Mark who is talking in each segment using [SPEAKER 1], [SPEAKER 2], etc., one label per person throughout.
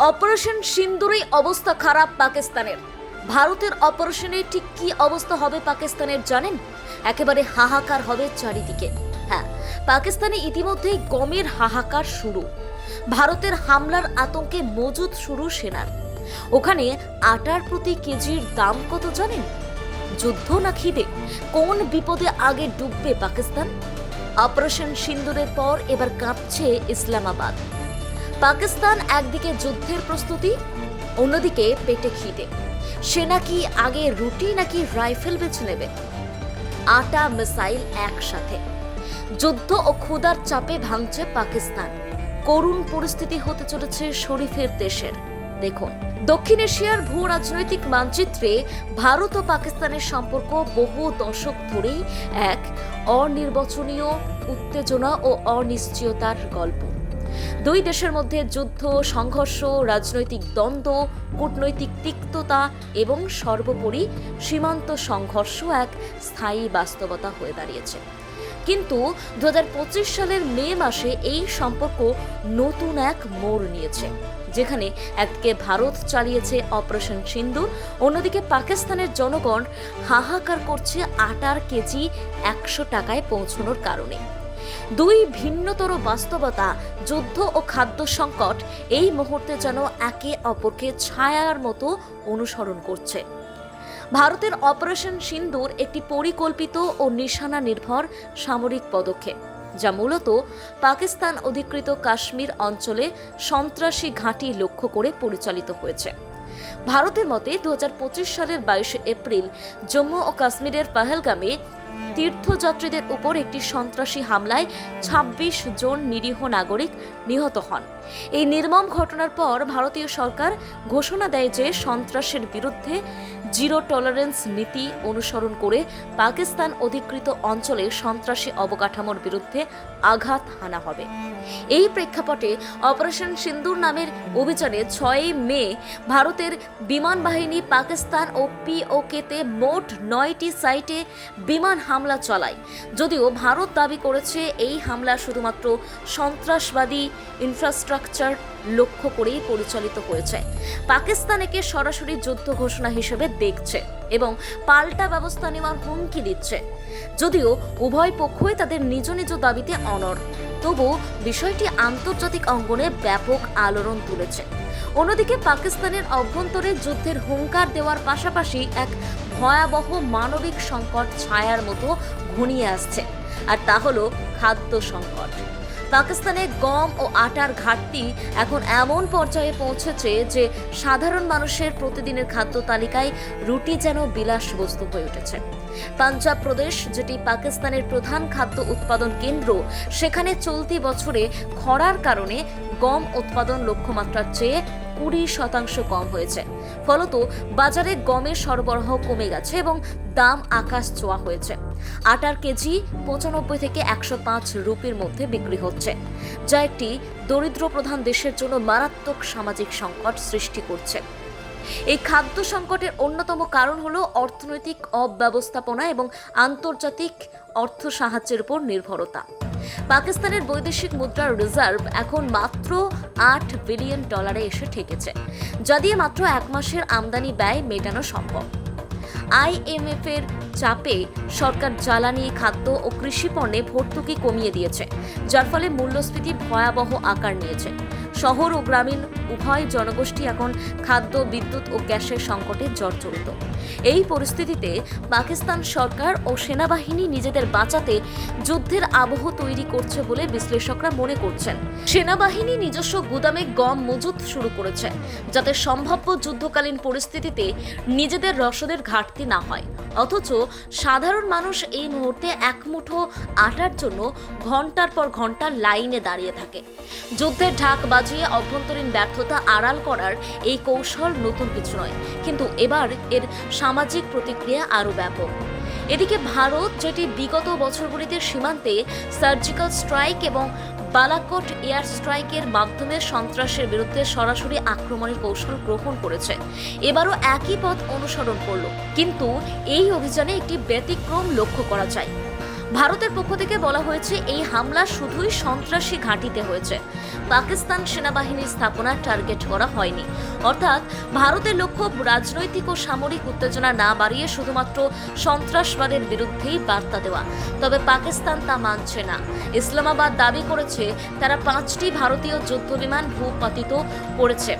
[SPEAKER 1] Operation সিন্দুরেই অবস্থা খারাপ পাকিস্তানের। ভারতের অপারেশনে ঠিক কি অবস্থা হবে পাকিস্তানের জানেন? একেবারে হাহাকার হবে চারিদিকে। হ্যাঁ, পাকিস্তানে ইতিমধ্যেই গমের হাহাকার শুরু। ভারতের হামলার আতঙ্কে মজুদ শুরু সেনার। ওখানে আটার প্রতি কেজির দাম কত জানেন? যুদ্ধ না খিদে, কোন বিপদে আগে ডুববে পাকিস্তান? অপারেশন সিন্দুরের পর এবার কাঁপছে ইসলামাবাদ। পাকিস্তান একদিকে যুদ্ধের প্রস্তুতি, অন্যদিকে পেটে খিদে। সেনা কি আগে রুটি নাকি রাইফেল বেছে নেবে? আটা মিসাইল একসাথে। যুদ্ধ ও ক্ষুধার চাপে ভাঙছে পাকিস্তান। করুণ পরিস্থিতি হতে চলেছে শরীফের দেশের। দেখুন, দক্ষিণ এশিয়ার ভূ রাজনৈতিক মানচিত্রে ভারত ও পাকিস্তানের সম্পর্ক বহু দশক ধরেই এক অনির্বচনীয় উত্তেজনা ও অনিশ্চয়তার গল্প। দুই দেশের মধ্যে যুদ্ধ, সংঘর্ষ, রাজনৈতিক দ্বন্দ্ব, কূটনৈতিক তিক্ততা এবং সর্বোপরি সীমান্ত সংঘর্ষ এক স্থায়ী বাস্তবতা হয়ে দাঁড়িয়েছে। কিন্তু 2025 সালের মে মাসে এই সম্পর্ক নতুন এক মোড় নিয়েছে, যেখানে একদিকে ভারত চালিয়েছে অপারেশন সিন্দুর, অন্যদিকে পাকিস্তানের জনগণ হাহাকার করছে আটার কেজি 100 টাকায় পৌঁছানোর কারণে। দুই ভিন্নতর বাস্তবতা, যুদ্ধ ও খাদ্য সংকট এই মুহূর্তে যেন একে অপরকে ছায়ার মতো অনুসরণ করছে। ভারতের অপারেশন সিন্দুর একটি পরিকল্পিত ও নিশানা নির্ভর সামরিক পদক্ষেপ, যা মূলত পাকিস্তান অধিকৃত কাশ্মীর অঞ্চলে সন্ত্রাসী ঘাঁটি লক্ষ্য করে পরিচালিত হয়েছে। ভারতের মতে 2025 সালের 22 এপ্রিল জম্মু ও কাশ্মীরের পহেলগামে তীর্থযাত্রীদের উপর একটি সন্ত্রাসী হামলায় 26 জন নিরীহ নাগরিক নিহত হন। এই নির্মম ঘটনার পর ভারতীয় সরকার ঘোষণা দেয় যে সন্ত্রাসের বিরুদ্ধে জিরো টলারেন্স নীতি অনুসরণ করে পাকিস্তান অধিকৃত অঞ্চলে সন্ত্রাসী অবকাঠামোর বিরুদ্ধে আঘাত হানা হবে। এই প্রেক্ষাপটে অপারেশন সিন্দুর নামের অভিযানে 6 মে ভারতের বিমান বাহিনী পাকিস্তান ও পিওকেতে মোট 9টি সাইটে বিমান হামলা চালায়। যদিও ভারত দাবি করেছে এই হামলা শুধুমাত্র সন্ত্রাসবাদী ইনফ্রাস্ট্রাকচার লক্ষ্য করেই পরিচালিত হয়েছে। পাকিস্তান একে সরাসরি যুদ্ধ ঘোষণা হিসেবে দেখছে এবং পাল্টা ব্যবস্থা নেওয়ার হুমকি দিচ্ছে। যদিও উভয় পক্ষই তাদের নিজ নিজ দাবিতে অনড়, তবু বিষয়টি আন্তর্জাতিক অঙ্গনে ব্যাপক আলোড়ন তুলেছে। অন্যদিকে পাকিস্তানের অভ্যন্তরে যুদ্ধের হুঙ্কার দেওয়ার পাশাপাশি এক ভয়াবহ মানবিক সংকট ছায়ার মতো ঘনিয়ে আসছে, আর তা হলো খাদ্য সংকট। পাকিস্তানে গম ও আটার ঘাটতি এখন এমন পর্যায়ে পৌঁছেছে যে সাধারণ মানুষের প্রতিদিনের খাদ্য তালিকায় রুটি যেন বিলাস বস্তু হয়ে উঠেছে। পাঞ্জাব প্রদেশ, যেটি পাকিস্তানের প্রধান খাদ্য উৎপাদন কেন্দ্র, সেখানে চলতি বছরে খরার কারণে গম উৎপাদন লক্ষ্যমাত্রার চেয়ে 20% কম হয়েছে। ফলত বাজারে গমের সরবরাহ কমে গেছে এবং দাম আকাশ ছোঁয়া হয়েছে। আটার কেজি 95 থেকে 105 রুপির মধ্যে বিক্রি হচ্ছে, যা একটি দরিদ্র প্রধান দেশের জন্য মারাত্মক সামাজিক সংকট সৃষ্টি করছে। এই খাদ্য সংকটের অন্যতম কারণ হলো অর্থনৈতিক অব্যবস্থাপনা এবং আন্তর্জাতিক অর্থ সাহায্যের উপর নির্ভরতা। পাকিস্তানের বৈদেশিক মুদ্রার রিজার্ভ এখন মাত্র $8 বিলিয়ন এসে ঠেকেছে, যা দিয়ে মাত্র 1 মাসের আমদানি ব্যয় মেটানো সম্ভব। IMF এর চাপে সরকার জ্বালানি, খাদ্য ও কৃষি পণ্যে ভর্তুকি কমিয়ে দিয়েছে, যার ফলে মূল্যস্ফীতি ভয়াবহ আকার নিয়েছে। শহর ও গ্রামীণ উভয় জনগোষ্ঠী এখন খাদ্য, বিদ্যুৎ ও গ্যাসের সংকটে জর্জরিত। এই পরিস্থিতিতে পাকিস্তান সরকার ও সেনাবাহিনী নিজেদের বাঁচাতে যুদ্ধের আবহ তৈরি করছে বলে বিশ্লেষকরা মনে করছেন। সেনাবাহিনী নিজস্ব গুদামে গম মজুত শুরু করেছে, যাতে সম্ভাব্য যুদ্ধকালীন পরিস্থিতিতে নিজেদের রসদের ঘাটতি না হয়। অথচ সাধারণ মানুষ এই মুহূর্তে এক মুঠো আটার জন্য ঘন্টার পর ঘন্টা লাইনে দাঁড়িয়ে থাকে। যুদ্ধের ঢাক বাজিয়ে অভ্যন্তরীণ ব্যর্থতা আড়াল করার এই কৌশল নতুন কিছু নয়, কিন্তু এবার এর সামাজিক প্রতিক্রিয়া আরও ব্যাপক। এদিকে ভারত, যেটি বিগত বছরগুলিতে সীমান্তে সার্জিক্যাল স্ট্রাইক এবং বালাকোট এয়ার স্ট্রাইকের মাধ্যমে সন্ত্রাসের বিরুদ্ধে সরাসরি আক্রমণের কৌশল গ্রহণ করেছে, এবারও একই পথ অনুসরণ করল। কিন্তু এই অভিযানে একটি ব্যতিক্রম লক্ষ্য করা যায়। ভারতের পক্ষ থেকে বলা হয়েছে এই হামলা শুধুই সন্ত্রাসী ঘাঁটিতে হয়েছে, পাকিস্তান সেনাবাহিনীর স্থাপনা টার্গেট করা হয়নি। অর্থাৎ ভারতের লক্ষ্য রাজনৈতিক ও সামরিক উত্তেজনা না বাড়িয়ে শুধুমাত্র সন্ত্রাসবাদের বিরুদ্ধেই বার্তা দেওয়া। তবে পাকিস্তান তা মানছে না। ইসলামাবাদ দাবি করেছে তারা 5টি ভারতীয় যুদ্ধবিমান ভূপাতিত করেছে,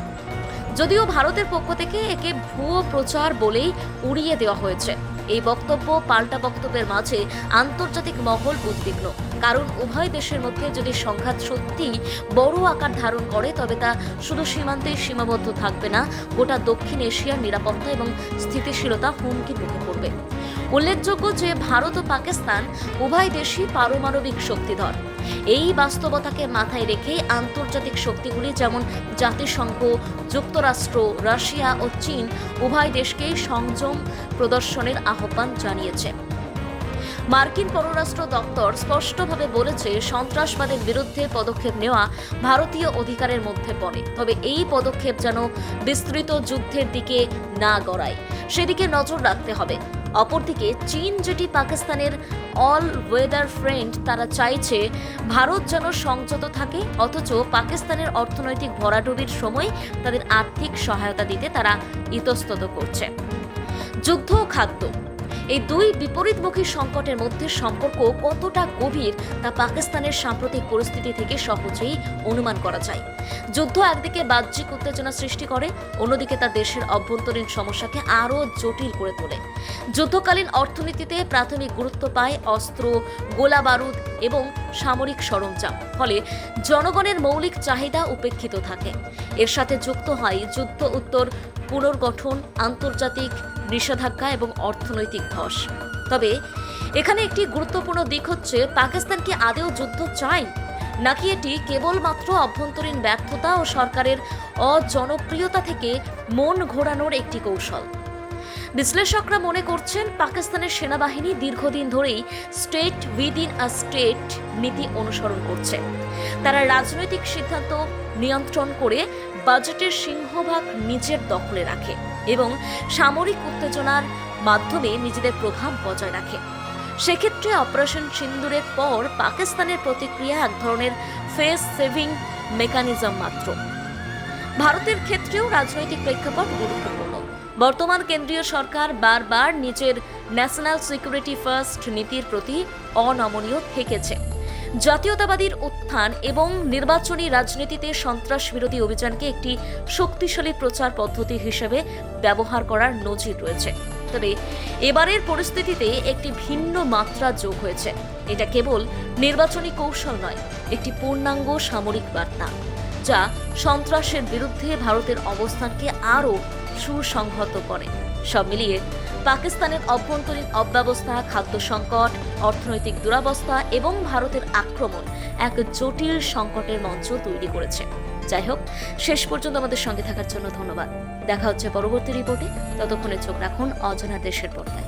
[SPEAKER 1] যদিও ভারতের পক্ষ থেকে একে ভুয়ো প্রচার বলেই উড়িয়ে দেওয়া হয়েছে। এই বক্তব্য পাল্টা বক্তব্যের মাঝে আন্তর্জাতিক মহল উদ্বিগ্ন, কারণ উভয় দেশের মধ্যে যদি সংঘাত সত্যি বড় আকার ধারণ করে তবে তা শুধু সীমান্তেই সীমাবদ্ধ থাকবে না, গোটা দক্ষিণ এশিয়ার নিরাপত্তা এবং স্থিতিশীলতা হুমকির মুখে পড়বে। উল্লেখযোগ্য যে ভারত ও পাকিস্তান উভয় দেশই পারমাণবিক শক্তিধর। এই বাস্তবতাকে মাথায় রেখে আন্তর্জাতিক শক্তিগুলি যেমন জাতিসংঘ, যুক্তরাষ্ট্র, রাশিয়া ও চীন উভয় দেশকেই সংযম প্রদর্শনের আহ্বান জানিয়েছে। মার্কিন পররাষ্ট্র দপ্তর স্পষ্টভাবে বলেছে সন্ত্রাসবাদের বিরুদ্ধে পদক্ষেপ নেওয়া ভারতীয় অধিকারের মধ্যে পড়ে, তবে এই পদক্ষেপ যেন বিস্তৃত যুদ্ধের দিকে না গড়ায় সেদিকে নজর রাখতে হবে। অপরদিকে চীন, যেটি পাকিস্তানের অল ওয়েদার ফ্রেন্ড, তারা চাইছে ভারত যেন সংযত থাকে, অথচ পাকিস্তানের অর্থনৈতিক ভরাডুবির সময় তাদের আর্থিক সহায়তা দিতে তারা ইতস্তত করছে। যুদ্ধ ও খাদ্য, এই দুই বিপরীতমুখী সংকটের মধ্যে সম্পর্ক কতটা গভীর তা পাকিস্তানের সাম্প্রতিক পরিস্থিতি থেকে সহজেই অনুমান করা যায়। যুদ্ধ একদিকে বাহ্যিক উত্তেজনা সৃষ্টি করে, অন্যদিকে তা দেশের অভ্যন্তরীণ সমস্যাকে আরও জটিল করে তোলে। যুদ্ধকালীন অর্থনীতিতে প্রাথমিক গুরুত্ব পায় অস্ত্র, গোলা বারুদ এবং সামরিক সরঞ্জাম, ফলে জনগণের মৌলিক চাহিদা উপেক্ষিত থাকে। এর সাথে যুক্ত হয় যুদ্ধ উত্তর পুনর্গঠন, আন্তর্জাতিক নিষেধাজ্ঞা এবং অর্থনৈতিক ধস। তবে এখানে একটি গুরুত্বপূর্ণ দিক হচ্ছে পাকিস্তান কি আদৌ যুদ্ধ চায়, নাকি এটি কেবলমাত্র অভ্যন্তরীণ ব্যর্থতা ও সরকারের অজনপ্রিয়তা থেকে মন ঘোরানোর একটি কৌশল। বিশ্লেষকরা মনে করছেন পাকিস্তানের সেনাবাহিনী দীর্ঘদিন ধরেই স্টেট উইদিন আ স্টেট নীতি অনুসরণ করছে। তারা রাজনৈতিক সিদ্ধান্ত নিয়ন্ত্রণ করে বাজেটের সিংহভাগ নিজের দখলে রাখে এবং সামরিক উত্তেজনার মাধ্যমে নিজেদের প্রভাব বজায় রাখে। সেক্ষেত্রে অপারেশন সিন্দুরের পর পাকিস্তানের প্রতিক্রিয়া এক ধরনের ফেস সেভিং মেকানিজম মাত্র। ভারতের ক্ষেত্রেও রাজনৈতিক প্রেক্ষাপট গুরুত্বপূর্ণ। বর্তমান কেন্দ্রীয় সরকার বারবার নিজের ন্যাশনাল সিকিউরিটি ফার্স্ট নীতির প্রতি অনমনীয় থেকেছে। জাতীয়তাবাদীর উত্থান এবং নির্বাচনী রাজনীতিতে সন্ত্রাস বিরোধী অভিযানকে একটি শক্তিশালী প্রচার পদ্ধতি হিসেবে ব্যবহার করার নজির রয়েছে। তবে এবারের পরিস্থিতিতে একটি ভিন্ন মাত্রা যোগ হয়েছে। এটা কেবল নির্বাচনী কৌশল নয়, একটি পূর্ণাঙ্গ সামরিক বার্তা, যা সন্ত্রাসের বিরুদ্ধে ভারতের অবস্থানকে আরও সুসংহত করে। সব মিলিয়ে পাকিস্তানের অভ্যন্তরীণ অব্যবস্থা, খাদ্য সংকট, অর্থনৈতিক দুরবস্থা এবং ভারতের আক্রমণ এক জটিল সংকটের মঞ্চ তৈরি করেছে। যাই হোক, শেষ পর্যন্ত আমাদের সঙ্গে থাকার জন্য ধন্যবাদ। দেখা হচ্ছে পরবর্তী রিপোর্টে। ততক্ষণে চোখ রাখুন অজানা দেশের পর্দায়।